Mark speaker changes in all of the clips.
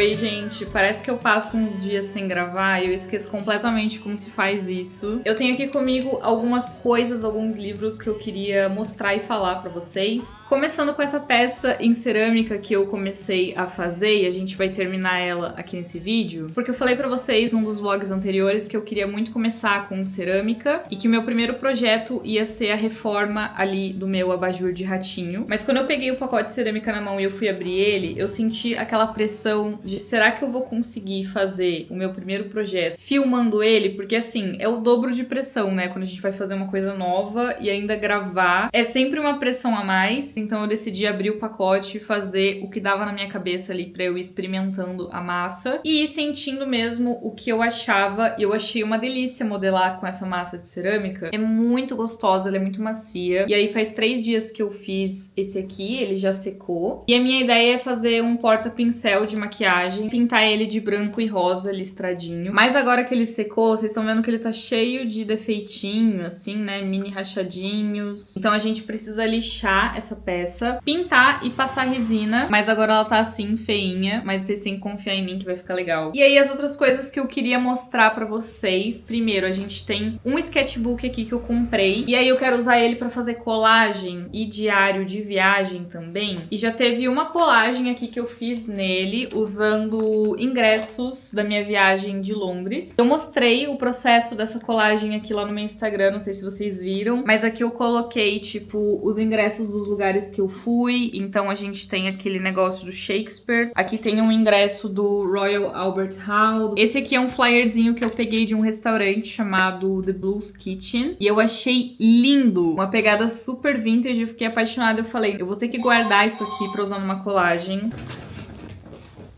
Speaker 1: Oi, gente. Parece que eu passo uns dias sem gravar e eu esqueço completamente como se faz isso. Eu tenho aqui comigo algumas coisas, alguns livros que eu queria mostrar e falar pra vocês. Começando com essa peça em cerâmica que eu comecei a fazer e a gente vai terminar ela aqui nesse vídeo, porque eu falei pra vocês num dos vlogs anteriores que eu queria muito começar com cerâmica e que o meu primeiro projeto ia ser a reforma ali do meu abajur de ratinho. Mas quando eu peguei o pacote de cerâmica na mão e eu fui abrir ele, eu senti aquela pressão de será que eu vou conseguir fazer o meu primeiro projeto filmando ele? Porque assim, é o dobro de pressão, né? Quando a gente vai fazer uma coisa nova e ainda gravar, é sempre uma pressão a mais. Então eu decidi abrir o pacote e fazer o que dava na minha cabeça ali pra eu ir experimentando a massa e ir sentindo mesmo o que eu achava. E eu achei uma delícia modelar com essa massa de cerâmica. É muito gostosa, ela é muito macia. E aí faz 3 dias que eu fiz esse aqui, ele já secou. E a minha ideia é fazer um porta-pincel de maquiagem, pintar ele de branco e rosa listradinho. Mas agora que ele secou, vocês estão vendo que ele tá cheio de defeitinho, assim, né? Mini rachadinhos. Então a gente precisa lixar essa peça, pintar e passar resina. Mas agora ela tá assim, feinha. Mas vocês têm que confiar em mim que vai ficar legal. E aí as outras coisas que eu queria mostrar pra vocês. Primeiro, a gente tem um sketchbook aqui que eu comprei. E aí eu quero usar ele pra fazer colagem e diário de viagem também. E já teve uma colagem aqui que eu fiz nele, usando ingressos da minha viagem de Londres. Eu mostrei o processo dessa colagem aqui lá no meu Instagram, não sei se vocês viram, mas aqui eu coloquei, tipo, os ingressos dos lugares que eu fui. Então a gente tem aquele negócio do Shakespeare, aqui tem um ingresso do Royal Albert Hall. Esse aqui é um flyerzinho que eu peguei de um restaurante chamado The Blues Kitchen, e eu achei lindo, uma pegada super vintage, eu fiquei apaixonada. Eu falei, eu vou ter que guardar isso aqui pra usar numa colagem.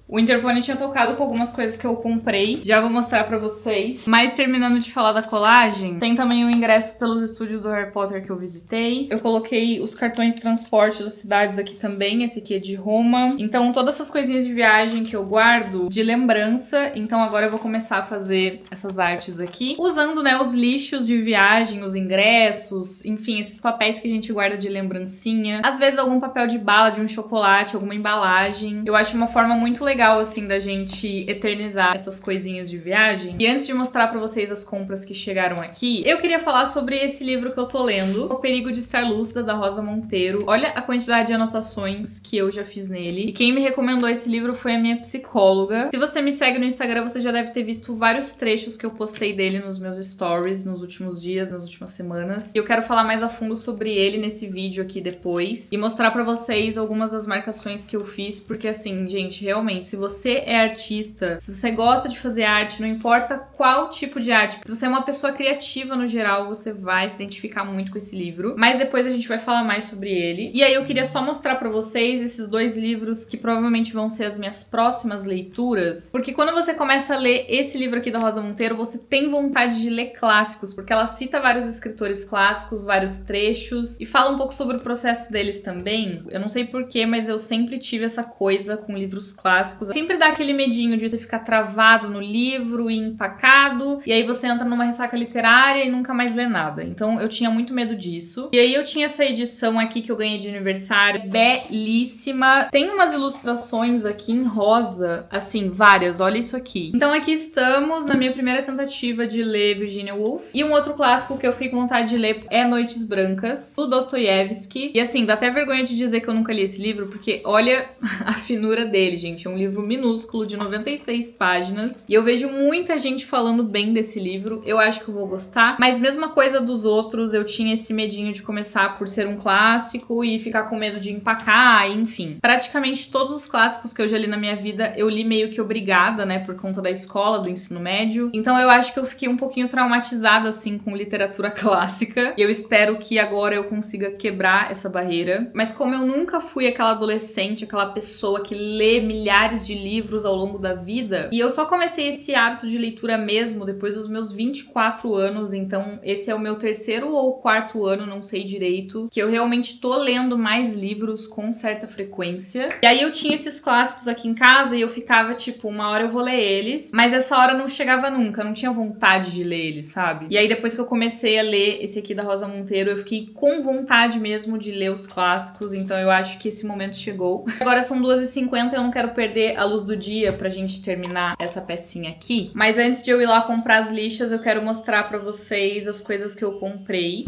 Speaker 1: O interfone tinha tocado com algumas coisas que eu comprei, já vou mostrar pra vocês. Mas terminando de falar da colagem, tem também o ingresso pelos estúdios do Harry Potter que eu visitei. Eu coloquei os cartões de transporte das cidades aqui também, esse aqui é de Roma. Então todas essas coisinhas de viagem que eu guardo de lembrança, então agora eu vou começar a fazer essas artes aqui, usando, né, os lixos de viagem, os ingressos, enfim, esses papéis que a gente guarda de lembrancinha. Às vezes algum papel de bala, de um chocolate, alguma embalagem. Eu acho uma forma muito legal, assim, da gente eternizar essas coisinhas de viagem. E antes de mostrar pra vocês as compras que chegaram aqui, eu queria falar sobre esse livro que eu tô lendo, O Perigo de Estar Lúcida, da Rosa Monteiro. Olha a quantidade de anotações que eu já fiz nele. E quem me recomendou esse livro foi a minha psicóloga. Se você me segue no Instagram, você já deve ter visto vários trechos que eu postei dele nos meus stories nos últimos dias, nas últimas semanas. E eu quero falar mais a fundo sobre ele nesse vídeo aqui depois. E mostrar pra vocês algumas das marcações que eu fiz, porque assim, gente, realmente, se você é artista, se você gosta de fazer arte, não importa qual tipo de arte, se você é uma pessoa criativa no geral, você vai se identificar muito com esse livro. Mas depois a gente vai falar mais sobre ele. E aí eu queria só mostrar pra vocês esses 2 livros que provavelmente vão ser as minhas próximas leituras. Porque quando você começa a ler esse livro aqui da Rosa Monteiro, você tem vontade de ler clássicos, porque ela cita vários escritores clássicos, vários trechos, e fala um pouco sobre o processo deles também. Eu não sei porquê, mas eu sempre tive essa coisa com livros clássicos. Sempre dá aquele medinho de você ficar travado no livro e empacado, e aí você entra numa ressaca literária e nunca mais lê nada. Então eu tinha muito medo disso. E aí eu tinha essa edição aqui que eu ganhei de aniversário, belíssima. Tem umas ilustrações aqui em rosa, assim, várias, olha isso aqui. Então aqui estamos na minha primeira tentativa de ler Virginia Woolf. E um outro clássico que eu fiquei com vontade de ler é Noites Brancas, do Dostoiévski. E assim, dá até vergonha de dizer que eu nunca li esse livro, porque olha a finura dele, gente. É um livro minúsculo de 96 páginas. E eu vejo muita gente falando bem desse livro. Eu acho que eu vou gostar. Mas mesma coisa dos outros, eu tinha esse medinho de começar por ser um clássico e ficar com medo de empacar, enfim. Praticamente todos os clássicos que eu já li na minha vida, eu li meio que obrigada, né, por conta da escola, do ensino médio. Então eu acho que eu fiquei um pouquinho traumatizada, assim, com literatura clássica. E eu espero que agora eu consiga quebrar essa barreira. Mas como eu nunca fui aquela adolescente, aquela pessoa que lê milhares de livros ao longo da vida, e eu só comecei esse hábito de leitura mesmo depois dos meus 24 anos, então esse é o meu 3º ou 4º ano, não sei direito, que eu realmente tô lendo mais livros com certa frequência. E aí eu tinha esses clássicos aqui em casa e eu ficava tipo, uma hora eu vou ler eles, mas essa hora não chegava nunca, eu não tinha vontade de ler eles, sabe? E aí depois que eu comecei a ler esse aqui da Rosa Monteiro, eu fiquei com vontade mesmo de ler os clássicos, então eu acho que esse momento chegou. Agora são 2h50, eu não quero perder ver a luz do dia pra gente terminar essa pecinha aqui. Mas antes de eu ir lá comprar as lixas, eu quero mostrar pra vocês as coisas que eu comprei.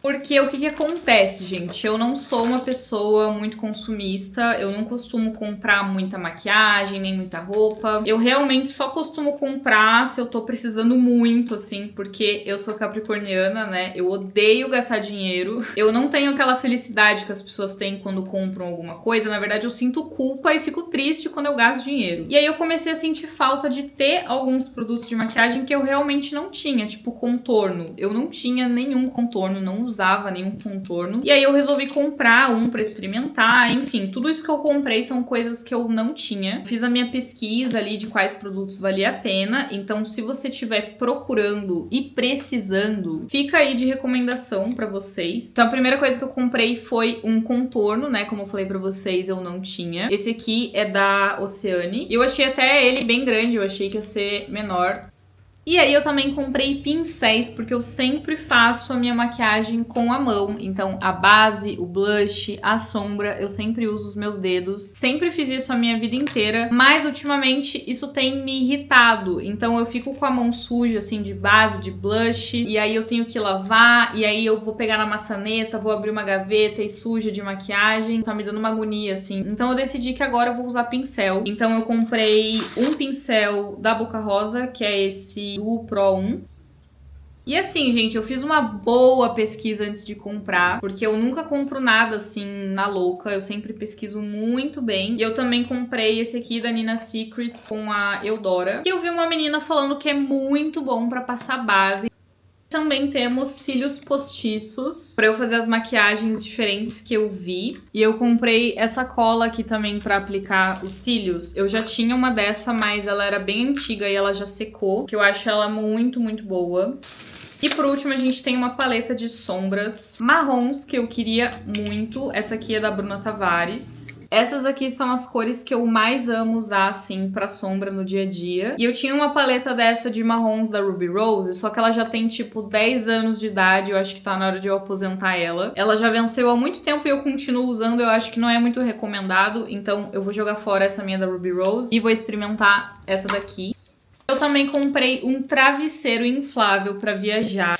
Speaker 1: Porque o que acontece, gente? Eu não sou uma pessoa muito consumista, eu não costumo comprar muita maquiagem, nem muita roupa. Eu realmente só costumo comprar se eu tô precisando muito, assim, porque eu sou capricorniana, né? Eu odeio gastar dinheiro. Eu não tenho aquela felicidade que as pessoas têm quando compram alguma coisa. Na verdade, eu sinto culpa e fico triste quando eu gasto dinheiro. E aí eu comecei a sentir falta de ter alguns produtos de maquiagem que eu realmente não tinha, tipo contorno. Eu não tinha nenhum contorno, não usava nenhum contorno. E aí eu resolvi comprar um pra experimentar. Enfim, tudo isso que eu comprei são coisas que eu não tinha. Fiz a minha pesquisa ali de quais produtos valia a pena. Então, se você estiver procurando e precisando, fica aí de recomendação pra vocês. Então, a primeira coisa que eu comprei foi um contorno, né? Como eu falei pra vocês, eu não tinha. Esse aqui é da Oceane. Eu achei até ele bem grande, eu achei que ia ser menor. E aí eu também comprei pincéis, porque eu sempre faço a minha maquiagem com a mão. Então a base, o blush, a sombra, eu sempre uso os meus dedos. Sempre fiz isso a minha vida inteira, mas ultimamente isso tem me irritado. Então eu fico com a mão suja, assim, de base, de blush, e aí eu tenho que lavar, e aí eu vou pegar na maçaneta, vou abrir uma gaveta e suja de maquiagem. Tá me dando uma agonia, assim. Então eu decidi que agora eu vou usar pincel. Então eu comprei um pincel da Boca Rosa, que é esse do Pro 1. E assim, gente, eu fiz uma boa pesquisa antes de comprar, porque eu nunca compro nada assim na louca, eu sempre pesquiso muito bem. E eu também comprei esse aqui da Nina Secrets com a Eudora, que eu vi uma menina falando que é muito bom pra passar base. Também temos cílios postiços pra eu fazer as maquiagens diferentes que eu vi. E eu comprei essa cola aqui também pra aplicar os cílios. Eu já tinha uma dessa, mas ela era bem antiga e ela já secou, que eu acho ela muito, muito boa. E por último, a gente tem uma paleta de sombras marrons que eu queria muito. Essa aqui é da Bruna Tavares. Essas aqui são as cores que eu mais amo usar, assim, pra sombra no dia a dia. E eu tinha uma paleta dessa de marrons da Ruby Rose, só que ela já tem, tipo, 10 anos de idade. Eu acho que tá na hora de eu aposentar ela. Ela já venceu há muito tempo e eu continuo usando. Eu acho que não é muito recomendado. Então eu vou jogar fora essa minha da Ruby Rose e vou experimentar essa daqui. Eu também comprei um travesseiro inflável pra viajar.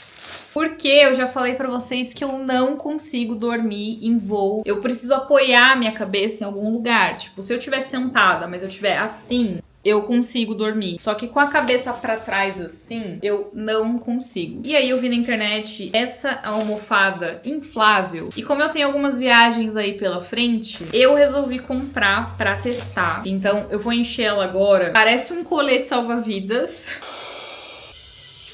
Speaker 1: Porque eu já falei pra vocês que eu não consigo dormir em voo. Eu preciso apoiar a minha cabeça em algum lugar. Tipo, se eu estiver sentada, mas eu estiver assim, eu consigo dormir. Só que com a cabeça pra trás assim, eu não consigo. E aí eu vi na internet essa almofada inflável. E como eu tenho algumas viagens aí pela frente, eu resolvi comprar pra testar. Então eu vou encher ela agora. Parece um colete salva-vidas.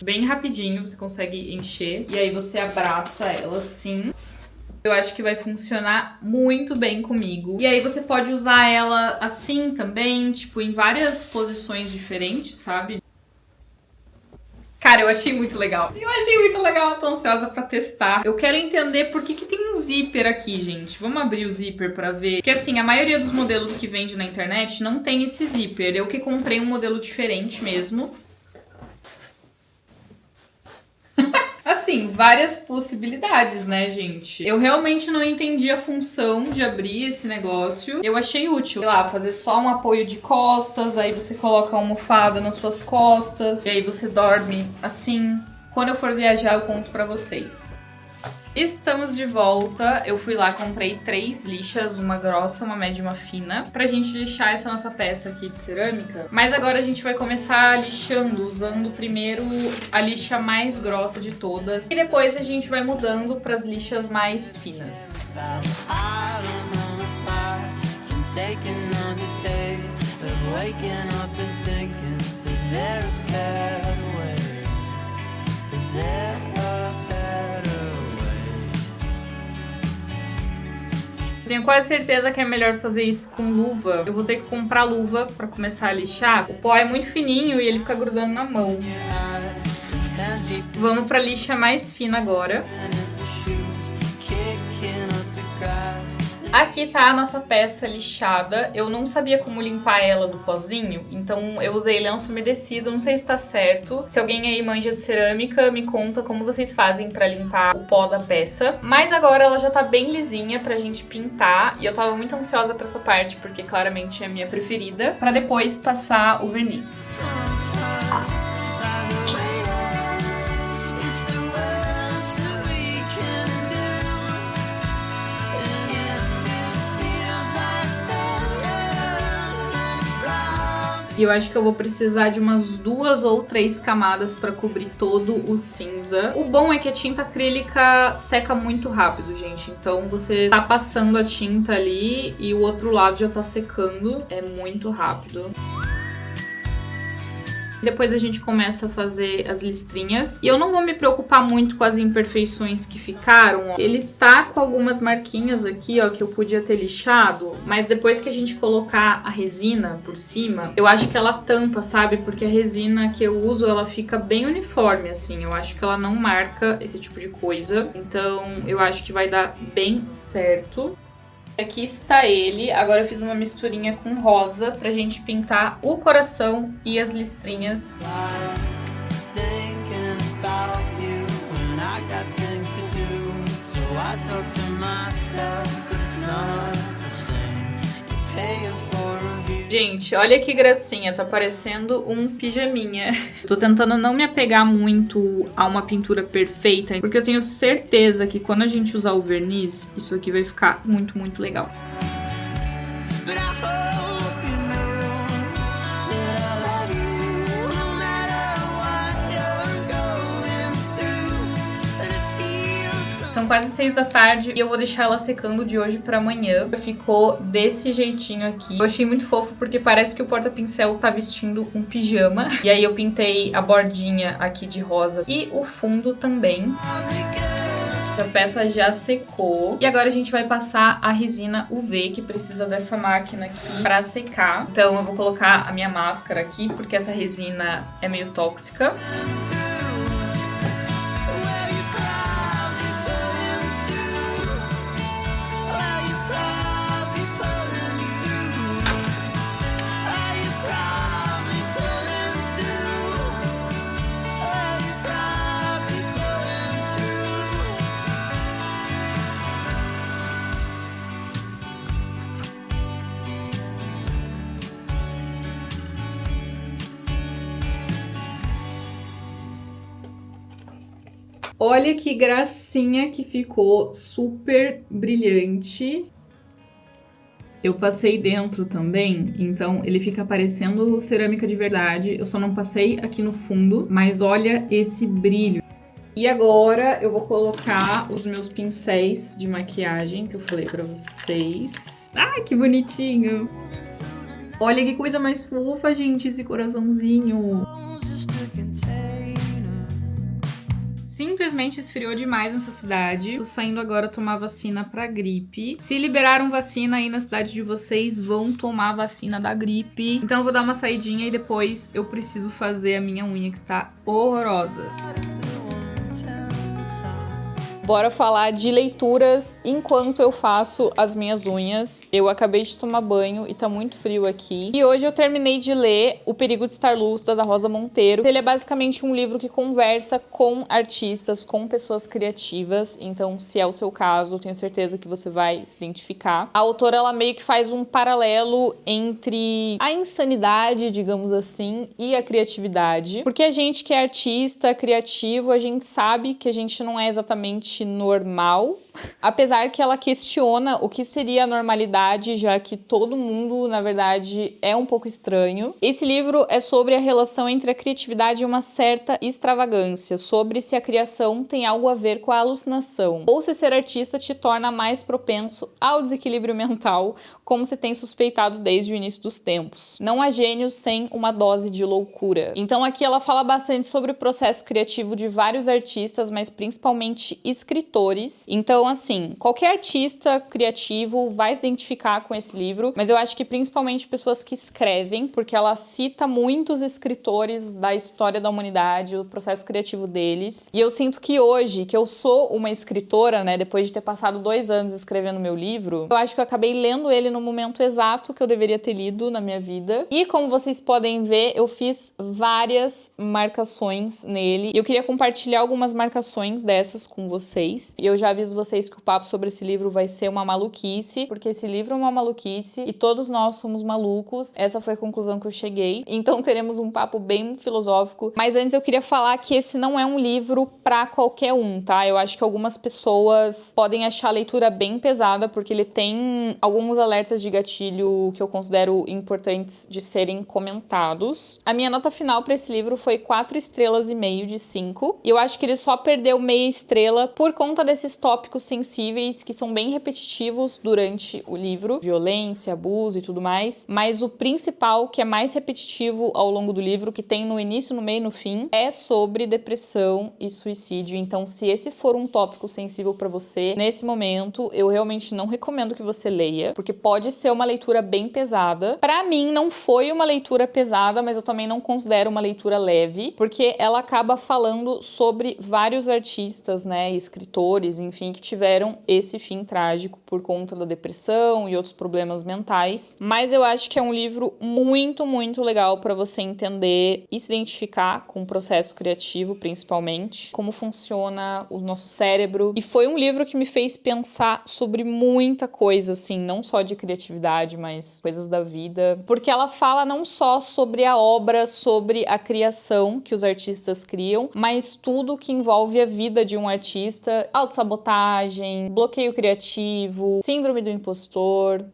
Speaker 1: Bem rapidinho, você consegue encher. E aí você abraça ela assim. Eu acho que vai funcionar muito bem comigo. E aí você pode usar ela assim também, tipo, em várias posições diferentes, sabe? Cara, eu achei muito legal. Tô ansiosa pra testar. Eu quero entender por que tem um zíper aqui, gente. Vamos abrir o zíper pra ver. Porque assim, a maioria dos modelos que vende na internet não tem esse zíper. Eu que comprei um modelo diferente mesmo. Assim, várias possibilidades, né, gente? Eu realmente não entendi a função de abrir esse negócio. Eu achei útil, sei lá, fazer só um apoio de costas, aí você coloca a almofada nas suas costas, e aí você dorme assim. Quando eu for viajar, eu conto pra vocês. Estamos de volta. Eu fui lá, comprei 3 lixas, uma grossa, uma média e uma fina, pra gente lixar essa nossa peça aqui de cerâmica. Mas agora a gente vai começar lixando, usando primeiro a lixa mais grossa de todas. E depois a gente vai mudando pras lixas mais finas. Tenho quase certeza que é melhor fazer isso com luva. Eu vou ter que comprar luva pra começar a lixar. O pó é muito fininho e ele fica grudando na mão. Vamos pra lixa mais fina agora. Aqui tá a nossa peça lixada. Eu não sabia como limpar ela do pozinho, então eu usei lenço umedecido, não sei se tá certo. Se alguém aí manja de cerâmica, me conta como vocês fazem pra limpar o pó da peça. Mas agora ela já tá bem lisinha pra gente pintar, e eu tava muito ansiosa pra essa parte, porque claramente é a minha preferida, pra depois passar o verniz. E eu acho que eu vou precisar de umas 2 ou 3 camadas para cobrir todo o cinza. O bom é que a tinta acrílica seca muito rápido, gente. Então você tá passando a tinta ali e o outro lado já tá secando. É muito rápido. Depois a gente começa a fazer as listrinhas. E eu não vou me preocupar muito com as imperfeições que ficaram. Ó. Ele tá com algumas marquinhas aqui, ó, que eu podia ter lixado. Mas depois que a gente colocar a resina por cima, eu acho que ela tampa, sabe? Porque a resina que eu uso, ela fica bem uniforme, assim. Eu acho que ela não marca esse tipo de coisa. Então, eu acho que vai dar bem certo. Aqui está ele. Agora eu fiz uma misturinha com rosa pra gente pintar o coração e as listrinhas. Gente, olha que gracinha, tá parecendo um pijaminha. Tô tentando não me apegar muito a uma pintura perfeita, porque eu tenho certeza que quando a gente usar o verniz, isso aqui vai ficar muito, muito legal. São quase 6 da tarde e eu vou deixar ela secando de hoje pra amanhã. Ficou desse jeitinho aqui. Eu achei muito fofo porque parece que o porta-pincel tá vestindo um pijama. E aí eu pintei a bordinha aqui de rosa e o fundo também. A peça já secou. E agora a gente vai passar a resina UV, que precisa dessa máquina aqui pra secar. Então eu vou colocar a minha máscara aqui, porque essa resina é meio tóxica. Olha que gracinha que ficou, super brilhante. Eu passei dentro também, então ele fica parecendo cerâmica de verdade. Eu só não passei aqui no fundo, mas olha esse brilho. E agora eu vou colocar os meus pincéis de maquiagem que eu falei pra vocês. Ai, que bonitinho! Olha que coisa mais fofa, gente, esse coraçãozinho. Simplesmente esfriou demais nessa cidade. Tô saindo agora tomar vacina pra gripe. Se liberaram vacina aí na cidade de vocês, vão tomar vacina da gripe. Então eu vou dar uma saidinha e depois eu preciso fazer a minha unha que está horrorosa. Bora falar de leituras enquanto eu faço as minhas unhas. Eu acabei de tomar banho e tá muito frio aqui. E hoje eu terminei de ler O Perigo de Estar Lúcida, da Rosa Monteiro. Ele é basicamente um livro que conversa com artistas, com pessoas criativas. Então, se é o seu caso, eu tenho certeza que você vai se identificar. A autora, ela meio que faz um paralelo entre a insanidade, digamos assim, e a criatividade. Porque a gente que é artista, criativo, a gente sabe que a gente não é exatamente normal, apesar que ela questiona o que seria a normalidade, já que todo mundo, na verdade, é um pouco estranho. Esse livro é sobre a relação entre a criatividade e uma certa extravagância, sobre se a criação tem algo a ver com a alucinação, ou se ser artista te torna mais propenso ao desequilíbrio mental, como se tem suspeitado desde o início dos tempos. Não há gênios sem uma dose de loucura. Então aqui ela fala bastante sobre o processo criativo de vários artistas, mas principalmente escritores, escritores. Então, assim, qualquer artista criativo vai se identificar com esse livro, mas eu acho que principalmente pessoas que escrevem, porque ela cita muitos escritores da história da humanidade, o processo criativo deles. E eu sinto que hoje, que eu sou uma escritora, né, depois de ter passado 2 anos escrevendo meu livro, eu acho que eu acabei lendo ele no momento exato que eu deveria ter lido na minha vida. E como vocês podem ver, eu fiz várias marcações nele. E eu queria compartilhar algumas marcações dessas com vocês. E eu já aviso vocês que o papo sobre esse livro vai ser uma maluquice, porque esse livro é uma maluquice e todos nós somos malucos. Essa foi a conclusão que eu cheguei. Então teremos um papo bem filosófico. Mas antes eu queria falar que esse não é um livro pra qualquer um, tá? Eu acho que algumas pessoas podem achar a leitura bem pesada, porque ele tem alguns alertas de gatilho que eu considero importantes de serem comentados. A minha nota final pra esse livro foi 4,5 estrelas de 5. E eu acho que ele só perdeu meia estrela por conta desses tópicos sensíveis que são bem repetitivos durante o livro. Violência, abuso e tudo mais. Mas o principal, que é mais repetitivo ao longo do livro, que tem no início, no meio e no fim, é sobre depressão e suicídio. Então, se esse for um tópico sensível pra você, nesse momento, eu realmente não recomendo que você leia, porque pode ser uma leitura bem pesada. Pra mim, não foi uma leitura pesada, mas eu também não considero uma leitura leve, porque ela acaba falando sobre vários artistas, né, escritores, enfim, que tiveram esse fim trágico por conta da depressão e outros problemas mentais. Mas eu acho que é um livro muito, muito legal pra você entender e se identificar com o processo criativo, principalmente, como funciona o nosso cérebro. E foi um livro que me fez pensar sobre muita coisa, assim, não só de criatividade, mas coisas da vida. Porque ela fala não só sobre a obra, sobre a criação que os artistas criam, mas tudo que envolve a vida de um artista, autossabotagem, bloqueio criativo, síndrome do impostor.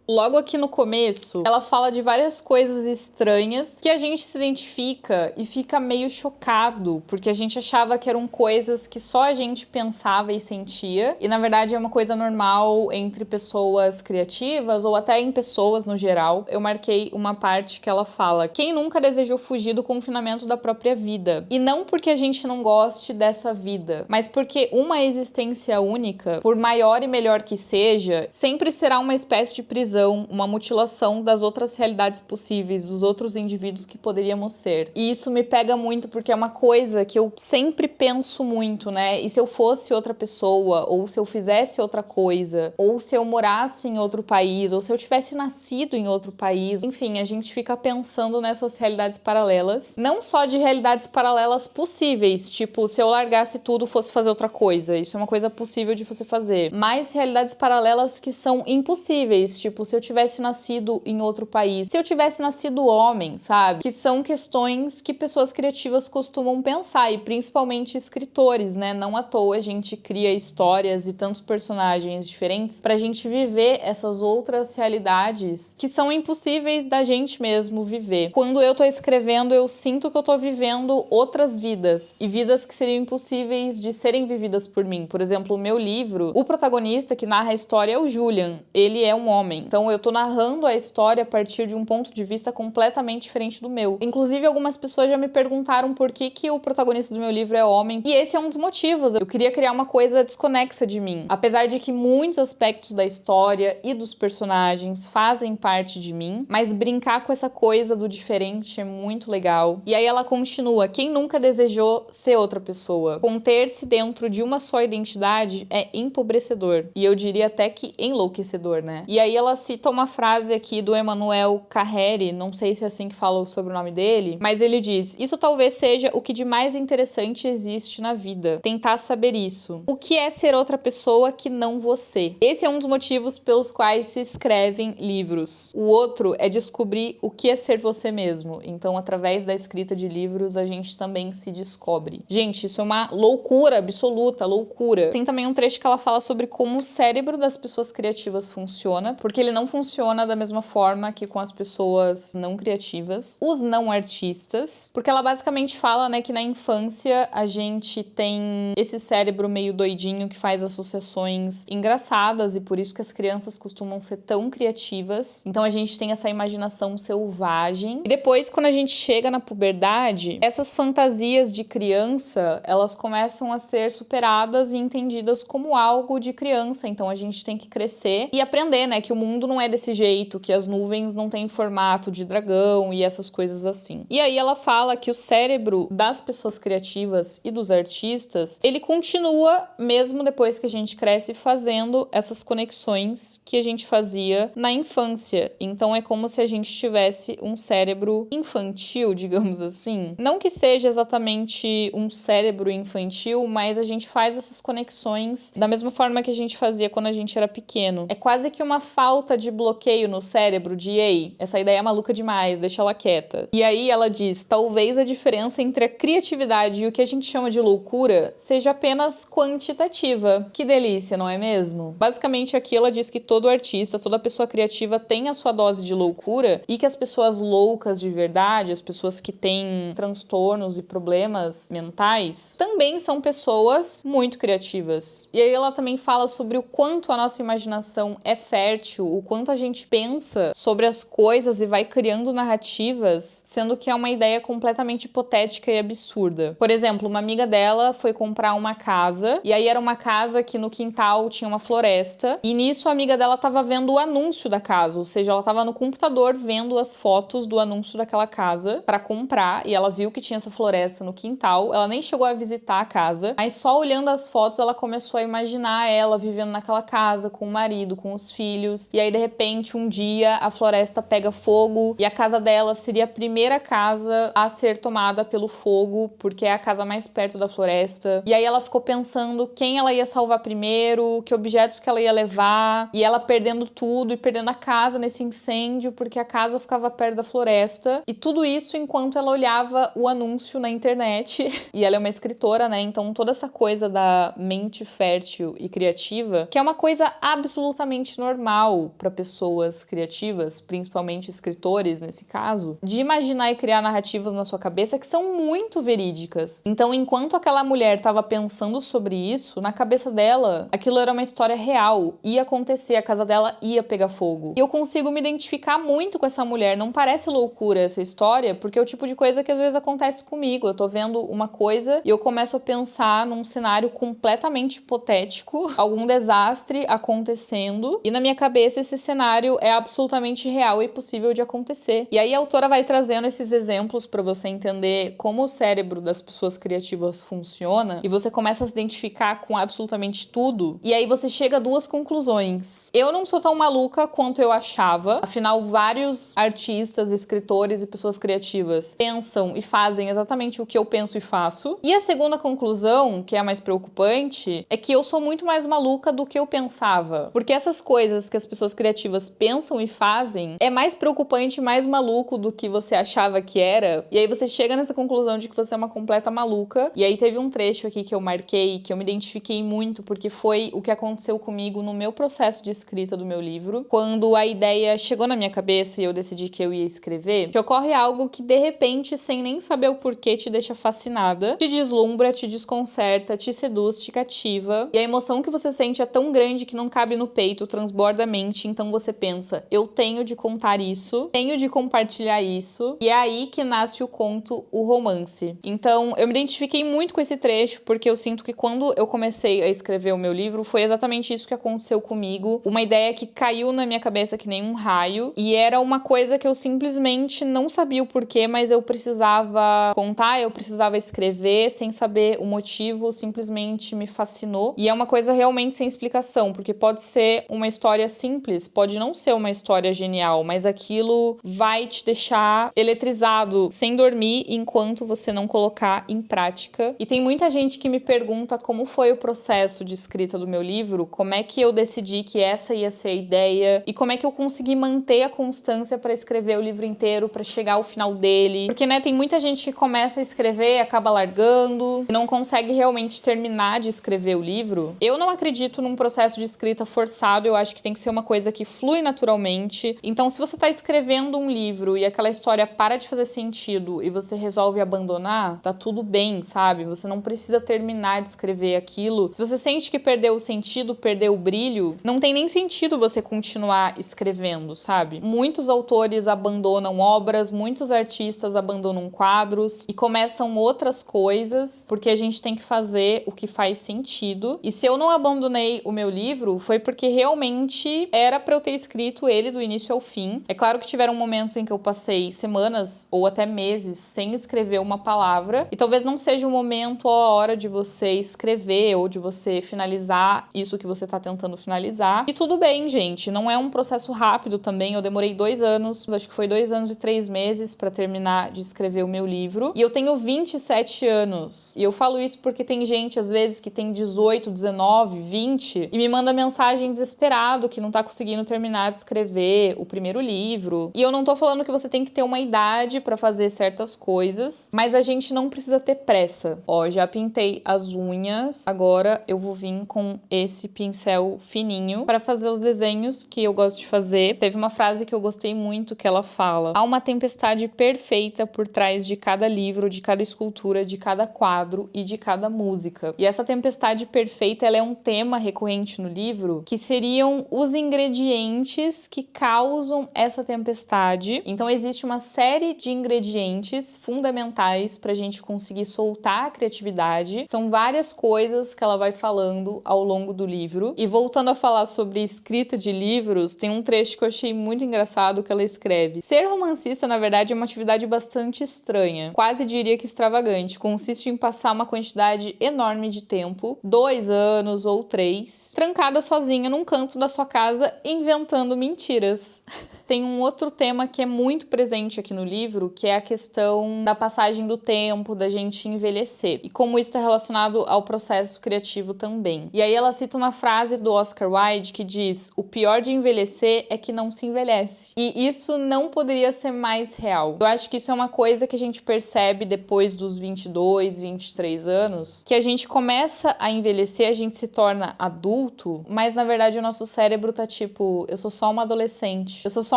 Speaker 1: Logo aqui no começo, ela fala de várias coisas estranhas que a gente se identifica e fica meio chocado, porque a gente achava que eram coisas que só a gente pensava e sentia, e na verdade é uma coisa normal entre pessoas criativas ou até em pessoas no geral. Eu marquei uma parte que ela fala: quem nunca desejou fugir do confinamento da própria vida? E não porque a gente não goste dessa vida, mas porque uma existência única, por maior e melhor que seja, sempre será uma espécie de prisão, uma mutilação das outras realidades possíveis, dos outros indivíduos que poderíamos ser. E isso me pega muito porque é uma coisa que eu sempre penso muito, né? E se eu fosse outra pessoa, ou se eu fizesse outra coisa, ou se eu morasse em outro país, ou se eu tivesse nascido em outro país, enfim, a gente fica pensando nessas realidades paralelas, não só de realidades paralelas possíveis, tipo, se eu largasse tudo, fosse fazer outra coisa, isso é uma coisa possível de você fazer, mas realidades paralelas que são impossíveis, tipo, se eu tivesse nascido em outro país, se eu tivesse nascido homem, sabe? Que são questões que pessoas criativas costumam pensar, e principalmente escritores, né? Não à toa a gente cria histórias e tantos personagens diferentes pra gente viver essas outras realidades que são impossíveis da gente mesmo viver. Quando eu tô escrevendo, eu sinto que eu tô vivendo outras vidas, e vidas que seriam impossíveis de serem vividas por mim. Por exemplo, o meu livro, o protagonista que narra a história é o Julian. Ele é um homem. Então eu tô narrando a história a partir de um ponto de vista completamente diferente do meu. Inclusive, algumas pessoas já me perguntaram por que o protagonista do meu livro é homem. E esse é um dos motivos. Eu queria criar uma coisa desconexa de mim. Apesar de que muitos aspectos da história e dos personagens fazem parte de mim, mas brincar com essa coisa do diferente é muito legal. E aí ela continua: quem nunca desejou ser outra pessoa? Conter-se dentro de uma só identidade é empobrecedor. E eu diria até que enlouquecedor, né? E aí ela cita uma frase aqui do Emmanuel Carrere, não sei se é assim que fala o sobrenome dele, mas ele diz: isso talvez seja o que de mais interessante existe na vida, tentar saber isso. O que é ser outra pessoa que não você? Esse é um dos motivos pelos quais se escrevem livros. O outro é descobrir o que é ser você mesmo. Então, através da escrita de livros, a gente também se descobre. Gente, isso é uma loucura, absoluta loucura. Tem também um trecho que ela fala sobre como o cérebro das pessoas criativas funciona, porque ele não funciona da mesma forma que com as pessoas não criativas, os não artistas, porque ela basicamente fala, né, que na infância a gente tem esse cérebro meio doidinho que faz associações engraçadas e por isso que as crianças costumam ser tão criativas. Então a gente tem essa imaginação selvagem. E depois, quando a gente chega na puberdade, essas fantasias de criança, elas começam a ser superadas e entendidas como algo de criança. Então a gente tem que crescer e aprender, né, que o mundo não é desse jeito, que as nuvens não têm formato de dragão e essas coisas assim. E aí ela fala que o cérebro das pessoas criativas e dos artistas, ele continua mesmo depois que a gente cresce fazendo essas conexões que a gente fazia na infância. Então é como se a gente tivesse um cérebro infantil, digamos assim. Não que seja exatamente um cérebro infantil, mas a gente faz essas conexões da mesma forma que a gente fazia quando a gente era pequeno. É quase que uma falta de bloqueio no cérebro de, ei, essa ideia é maluca demais, deixa ela quieta. E aí ela diz, talvez a diferença entre a criatividade e o que a gente chama de loucura seja apenas quantitativa. Que delícia, não é mesmo? Basicamente aqui ela diz que todo artista, toda pessoa criativa tem a sua dose de loucura e que as pessoas loucas de verdade, as pessoas que têm transtornos e problemas mentais, também são pessoas muito criativas. E aí ela também fala sobre o quanto a nossa imaginação é fértil, o quanto a gente pensa sobre as coisas e vai criando narrativas, sendo que é uma ideia completamente hipotética e absurda. Por exemplo, uma amiga dela foi comprar uma casa, e aí era uma casa que no quintal tinha uma floresta, e nisso a amiga dela tava vendo o anúncio da casa, ou seja, ela tava no computador vendo as fotos do anúncio daquela casa pra comprar, e ela viu que tinha essa floresta no quintal, ela nem chegou a visitar a casa, mas só olhando as fotos ela começou a imaginar ela vivendo naquela casa com o marido, com os filhos, e aí de repente um dia a floresta pega fogo e a casa dela seria a primeira casa a ser tomada pelo fogo, porque é a casa mais perto da floresta. E aí ela ficou pensando quem ela ia salvar primeiro, que objetos que ela ia levar, e ela perdendo tudo e perdendo a casa nesse incêndio, porque a casa ficava perto da floresta. E tudo isso enquanto ela olhava o anúncio na internet. E ela é uma escritora, né? Então toda essa coisa da mente fértil e criativa, que é uma coisa absolutamente normal para pessoas criativas, principalmente escritores nesse caso, de imaginar e criar narrativas na sua cabeça que são muito verídicas. Então, enquanto aquela mulher estava pensando sobre isso, na cabeça dela, aquilo era uma história real, ia acontecer, a casa dela ia pegar fogo. E eu consigo me identificar muito com essa mulher, não parece loucura essa história, porque é o tipo de coisa que às vezes acontece comigo. Eu tô vendo uma coisa e eu começo a pensar num cenário completamente hipotético, algum desastre acontecendo, e na minha cabeça esse cenário é absolutamente real e possível de acontecer. E aí a autora vai trazendo esses exemplos para você entender como o cérebro das pessoas criativas funciona, e você começa a se identificar com absolutamente tudo, e aí você chega a duas conclusões. Eu não sou tão maluca quanto eu achava, afinal vários artistas, escritores e pessoas criativas pensam e fazem exatamente o que eu penso e faço. E a segunda conclusão, que é a mais preocupante, é que eu sou muito mais maluca do que eu pensava, porque essas coisas que as pessoas criativas pensam e fazem é mais preocupante, mais maluco do que você achava que era, e aí você chega nessa conclusão de que você é uma completa maluca. E aí teve um trecho aqui que eu marquei, que eu me identifiquei muito, porque foi o que aconteceu comigo no meu processo de escrita do meu livro, quando a ideia chegou na minha cabeça e eu decidi que eu ia escrever, que ocorre algo que de repente, sem nem saber o porquê, te deixa fascinada, te deslumbra, te desconcerta, te seduz, te cativa, e a emoção que você sente é tão grande que não cabe no peito, transborda a mente, então você pensa, eu tenho de contar isso, tenho de compartilhar isso, e é aí que nasce o conto, o romance. Então, eu me identifiquei muito com esse trecho, porque eu sinto que quando eu comecei a escrever o meu livro, foi exatamente isso que aconteceu comigo, uma ideia que caiu na minha cabeça que nem um raio, e era uma coisa que eu simplesmente não sabia o porquê, mas eu precisava contar, eu precisava escrever, sem saber o motivo, simplesmente me fascinou, e é uma coisa realmente sem explicação, porque pode ser uma história simples, pode não ser uma história genial, mas aquilo vai te deixar eletrizado, sem dormir, enquanto você não colocar em prática. E tem muita gente que me pergunta como foi o processo de escrita do meu livro, como é que eu decidi que essa ia ser a ideia, e como é que eu consegui manter a constância para escrever o livro inteiro, para chegar ao final dele. Porque, né, tem muita gente que começa a escrever, acaba largando, e não consegue realmente terminar de escrever o livro. Eu não acredito num processo de escrita forçado, eu acho que tem que ser uma coisa coisa que flui naturalmente. Então, se você tá escrevendo um livro e aquela história para de fazer sentido e você resolve abandonar, tá tudo bem, sabe? Você não precisa terminar de escrever aquilo. Se você sente que perdeu o sentido, perdeu o brilho, não tem nem sentido você continuar escrevendo, sabe? Muitos autores abandonam obras, muitos artistas abandonam quadros e começam outras coisas, porque a gente tem que fazer o que faz sentido. E se eu não abandonei o meu livro, foi porque realmente era pra eu ter escrito ele do início ao fim. É claro que tiveram momentos em que eu passei semanas ou até meses sem escrever uma palavra, e talvez não seja o momento ou a hora de você escrever ou de você finalizar isso que você tá tentando finalizar. E tudo bem, gente, não é um processo rápido também. Eu demorei 2 anos, acho que foi 2 anos e 3 meses pra terminar de escrever o meu livro. E eu tenho 27 anos. E eu falo isso porque tem gente, às vezes, que tem 18, 19, 20 e me manda mensagem desesperado que não tá conseguindo terminar de escrever o primeiro livro. E eu não tô falando que você tem que ter uma idade pra fazer certas coisas, mas a gente não precisa ter pressa. Ó, já pintei as unhas, agora eu vou vir com esse pincel fininho pra fazer os desenhos que eu gosto de fazer. Teve uma frase que eu gostei muito que ela fala: há uma tempestade perfeita por trás de cada livro, de cada escultura, de cada quadro e de cada música. E essa tempestade perfeita, ela é um tema recorrente no livro, que seriam os ingredientes que causam essa tempestade. Então existe uma série de ingredientes fundamentais pra gente conseguir soltar a criatividade. São várias coisas que ela vai falando ao longo do livro. E voltando a falar sobre escrita de livros, tem um trecho que eu achei muito engraçado que ela escreve: ser romancista, na verdade, é uma atividade bastante estranha, quase diria que extravagante. Consiste em passar uma quantidade enorme de tempo, 2 anos ou 3, trancada sozinha num canto da sua casa, inventando mentiras. Tem um outro tema que é muito presente aqui no livro, que é a questão da passagem do tempo, da gente envelhecer. E como isso está relacionado ao processo criativo também. E aí ela cita uma frase do Oscar Wilde que diz: o pior de envelhecer é que não se envelhece. E isso não poderia ser mais real. Eu acho que isso é uma coisa que a gente percebe depois dos 22, 23 anos, que a gente começa a envelhecer, a gente se torna adulto, mas na verdade o nosso cérebro tá tipo: eu sou só uma adolescente, eu sou só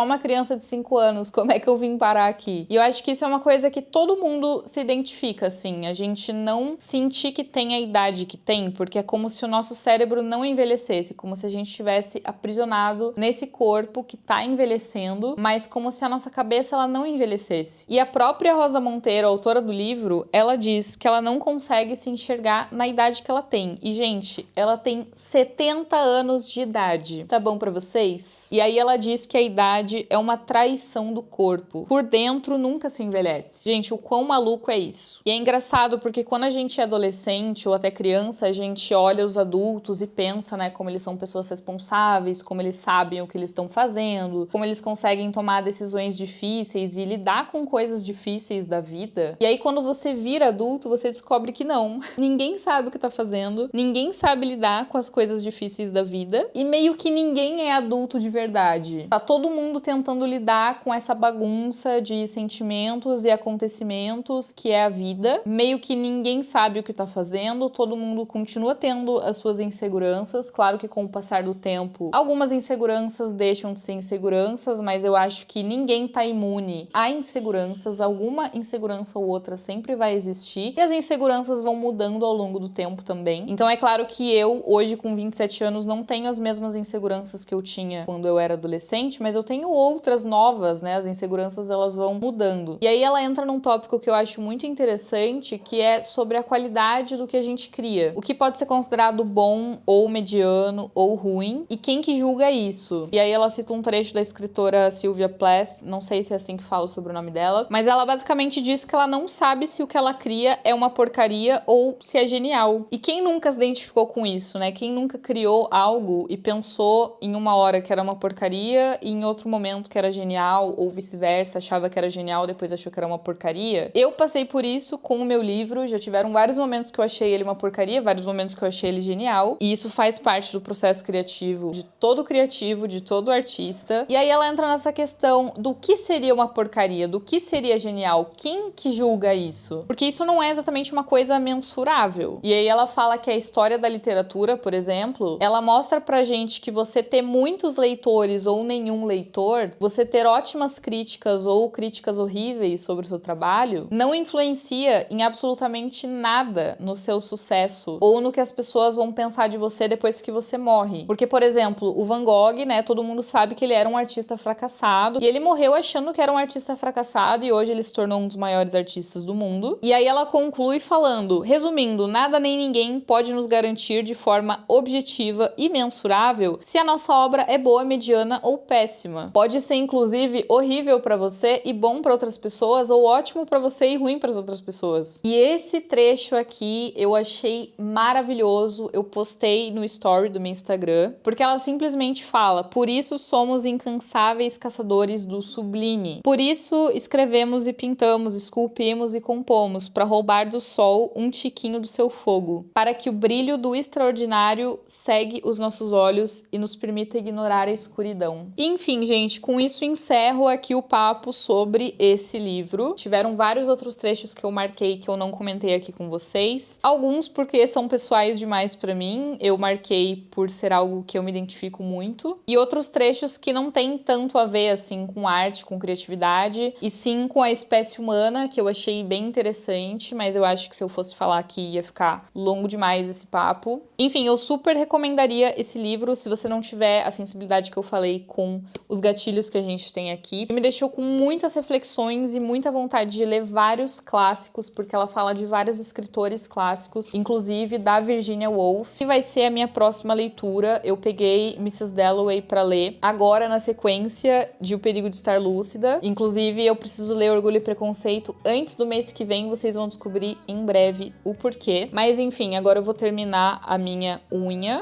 Speaker 1: uma criança de 5 anos, como é que eu vim parar aqui? E eu acho que isso é uma coisa que todo mundo se identifica, assim, a gente não sentir que tem a idade que tem, porque é como se o nosso cérebro não envelhecesse, como se a gente estivesse aprisionado nesse corpo que tá envelhecendo, mas como se a nossa cabeça ela não envelhecesse. E a própria Rosa Monteiro, autora do livro, ela diz que ela não consegue se enxergar na idade que ela tem. E, gente, ela tem 70 anos de idade. Tá bom pra vocês? E aí ela diz que a idade é uma traição do corpo. Por dentro nunca se envelhece. Gente, o quão maluco é isso? E é engraçado porque quando a gente é adolescente ou até criança, a gente olha os adultos e pensa, né, como eles são pessoas responsáveis, como eles sabem o que eles estão fazendo, como eles conseguem tomar decisões difíceis e lidar com coisas difíceis da vida. E aí quando você vira adulto, você descobre que não. Ninguém sabe o que tá fazendo, ninguém sabe lidar com as coisas difíceis da vida e meio que ninguém é adulto de verdade. Tá todo mundo tentando lidar com essa bagunça de sentimentos e acontecimentos que é a vida. Meio que ninguém sabe o que tá fazendo, todo mundo continua tendo as suas inseguranças. Claro que com o passar do tempo, algumas inseguranças deixam de ser inseguranças, mas eu acho que ninguém tá imune a inseguranças. Alguma insegurança ou outra sempre vai existir e as inseguranças vão mudando ao longo do tempo também. Então é claro que eu, hoje com 27 anos, não tenho as mesmas inseguranças que eu tinha quando eu era adolescente, mas eu tenho outras novas, né? As inseguranças, elas vão mudando. E aí ela entra num tópico que eu acho muito interessante, que é sobre a qualidade do que a gente cria. O que pode ser considerado bom, ou mediano, ou ruim, e quem que julga isso? E aí ela cita um trecho da escritora Sylvia Plath, não sei se é assim que falo sobre o nome dela, mas ela basicamente diz que ela não sabe se o que ela cria é uma porcaria ou se é genial. E quem nunca se identificou com isso, né? Quem nunca criou algo e pensou em uma hora que era uma porcaria e em outro momento que era genial, ou vice-versa, achava que era genial, depois achou que era uma porcaria? Eu passei por isso com o meu livro, já tiveram vários momentos que eu achei ele uma porcaria, vários momentos que eu achei ele genial, e isso faz parte do processo criativo de todo artista. E aí ela entra nessa questão do que seria uma porcaria, do que seria genial, quem que julga isso? Porque isso não é exatamente uma coisa mensurável. E aí ela fala que a história da literatura, por exemplo, ela mostra pra gente que você ter
Speaker 2: muitos leitores ou nenhum leitor, você ter ótimas críticas ou críticas horríveis sobre o seu trabalho, não influencia em absolutamente nada no seu sucesso ou no que as pessoas vão pensar de você depois que você morre. Porque, por exemplo, o Van Gogh, né, todo mundo sabe que ele era um artista fracassado e ele morreu achando que era um artista fracassado e hoje ele se tornou um dos maiores artistas do mundo. E aí ela conclui falando, resumindo, nada nem ninguém pode nos garantir de forma objetiva e mensurável se a nossa obra é boa, mediana ou péssima. Pode ser, inclusive, horrível pra você e bom pra outras pessoas, ou ótimo pra você e ruim pras outras pessoas. E esse trecho aqui eu achei maravilhoso, eu postei no story do meu Instagram, porque ela simplesmente fala, por isso somos incansáveis caçadores do sublime. Por isso escrevemos e pintamos, esculpimos e compomos, para roubar do sol um tiquinho do seu fogo, para que o brilho do extraordinário segue os nossos olhos e nos permita ignorar a escuridão. Enfim, gente, com isso encerro aqui o papo sobre esse livro. Tiveram vários outros trechos que eu marquei que eu não comentei aqui com vocês. Alguns porque são pessoais demais pra mim, eu marquei por ser algo que eu me identifico muito. E outros trechos que não tem tanto a ver, assim, com arte, com criatividade, e sim com a espécie humana, que eu achei bem interessante, mas eu acho que se eu fosse falar aqui ia ficar longo demais esse papo. Enfim, eu super recomendaria esse livro se você não tiver a sensibilidade que eu falei com os gatilhos que a gente tem aqui. Me deixou com muitas reflexões e muita vontade de ler vários clássicos, porque ela fala de vários escritores clássicos, inclusive da Virginia Woolf, que vai ser a minha próxima leitura. Eu peguei Mrs. Dalloway pra ler agora na sequência de O Perigo de Estar Lúcida. Inclusive, eu preciso ler Orgulho e Preconceito antes do mês que vem, vocês vão descobrir em breve o porquê. Mas enfim, agora eu vou terminar a minha unha.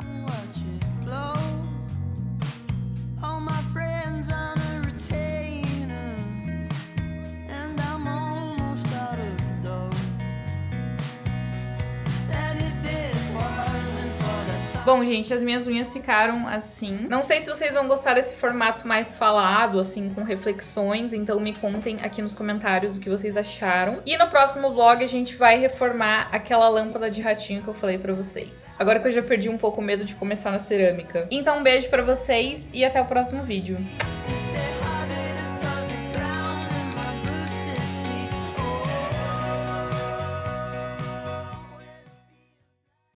Speaker 1: Bom, gente, as minhas unhas ficaram assim. Não sei se vocês vão gostar desse formato mais falado, assim, com reflexões, então me contem aqui nos comentários o que vocês acharam. E no próximo vlog a gente vai reformar aquela lâmpada de ratinho que eu falei pra vocês. Agora que eu já perdi um pouco o medo de começar na cerâmica. Então um beijo pra vocês e até o próximo vídeo.